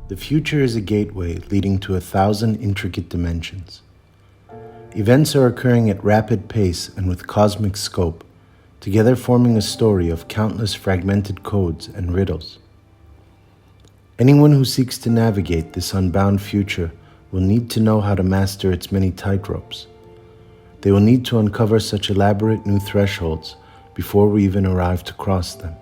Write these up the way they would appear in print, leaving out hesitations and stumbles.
The future is a gateway leading to 1,000 intricate dimensions. Events are occurring at rapid pace and with cosmic scope, together forming a story of countless fragmented codes and riddles. Anyone who seeks to navigate this unbound future will need to know how to master its many tightropes. They will need to uncover such elaborate new thresholds before we even arrive to cross them.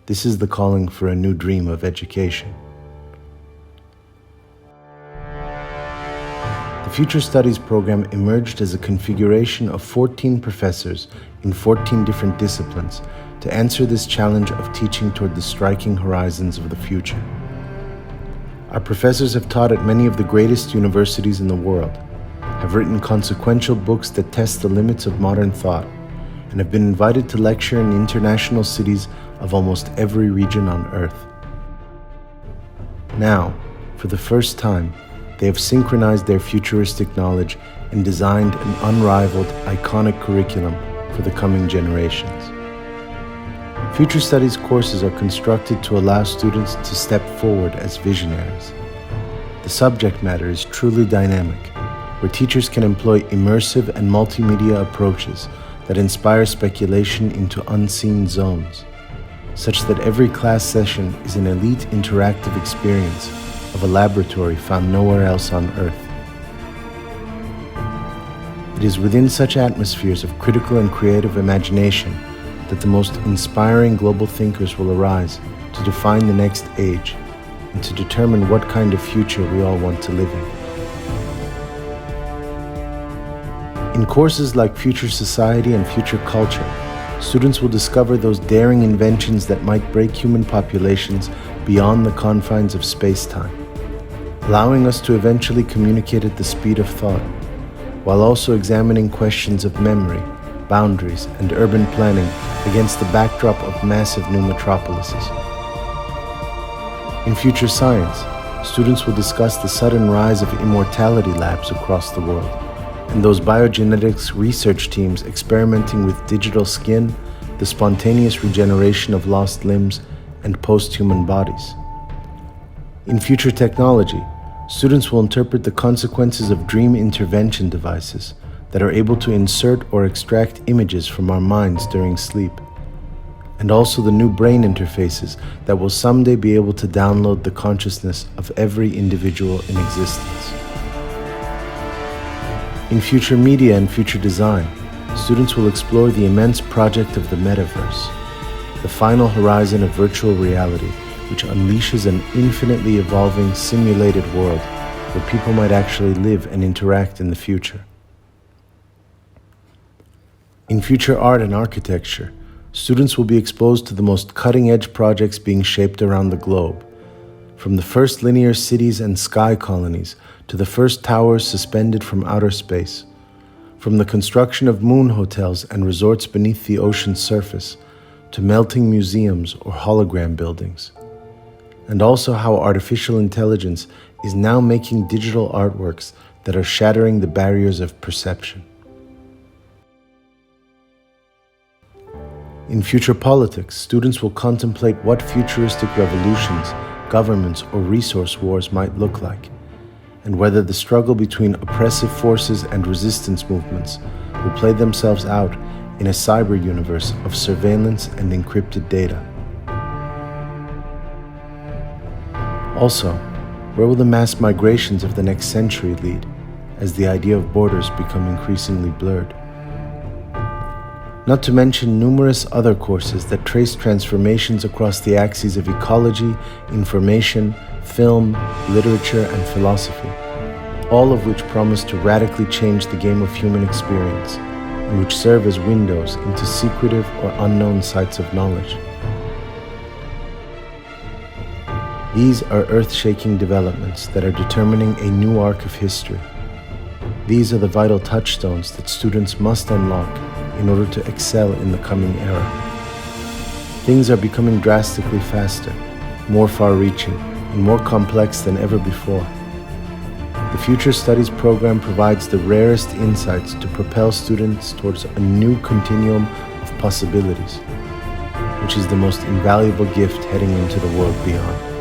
This is the calling for a new dream of education. The Future Studies program emerged as a configuration of 14 professors in 14 different disciplines to answer this challenge of teaching toward the striking horizons of the future. Our professors have taught at many of the greatest universities in the world, have written consequential books that test the limits of modern thought, and have been invited to lecture in international cities of almost every region on Earth. Now, for the first time, they have synchronized their futuristic knowledge and designed an unrivaled, iconic curriculum for the coming generations. Future Studies courses are constructed to allow students to step forward as visionaries. The subject matter is truly dynamic, where teachers can employ immersive and multimedia approaches that inspire speculation into unseen zones, such that every class session is an elite interactive experience of a laboratory found nowhere else on Earth. It is within such atmospheres of critical and creative imagination that the most inspiring global thinkers will arise to define the next age and to determine what kind of future we all want to live in. In courses like Future Society and Future Culture, students will discover those daring inventions that might break human populations beyond the confines of space-time, allowing us to eventually communicate at the speed of thought, while also examining questions of memory, boundaries, and urban planning against the backdrop of massive new metropolises. In Future Science, students will discuss the sudden rise of immortality labs across the world, and those biogenetics research teams experimenting with digital skin, the spontaneous regeneration of lost limbs, and post-human bodies. In Future Technology, students will interpret the consequences of dream intervention devices that are able to insert or extract images from our minds during sleep, and also the new brain interfaces that will someday be able to download the consciousness of every individual in existence. In Future Media and Future Design, students will explore the immense project of the metaverse, the final horizon of virtual reality, which unleashes an infinitely evolving simulated world where people might actually live and interact in the future. In Future Art and Architecture, students will be exposed to the most cutting-edge projects being shaped around the globe, from the first linear cities and sky colonies to the first towers suspended from outer space, from the construction of moon hotels and resorts beneath the ocean's surface to melting museums or hologram buildings, and also how artificial intelligence is now making digital artworks that are shattering the barriers of perception. In Future Politics, students will contemplate what futuristic revolutions, governments, or resource wars might look like, and whether the struggle between oppressive forces and resistance movements will play themselves out in a cyber universe of surveillance and encrypted data. Also, where will the mass migrations of the next century lead, as the idea of borders become increasingly blurred? Not to mention numerous other courses that trace transformations across the axes of ecology, information, film, literature, and philosophy, all of which promise to radically change the game of human experience, and which serve as windows into secretive or unknown sites of knowledge. These are earth-shaking developments that are determining a new arc of history. These are the vital touchstones that students must unlock in order to excel in the coming era. Things are becoming drastically faster, more far-reaching, and more complex than ever before. The Future Studies program provides the rarest insights to propel students towards a new continuum of possibilities, which is the most invaluable gift heading into the world beyond.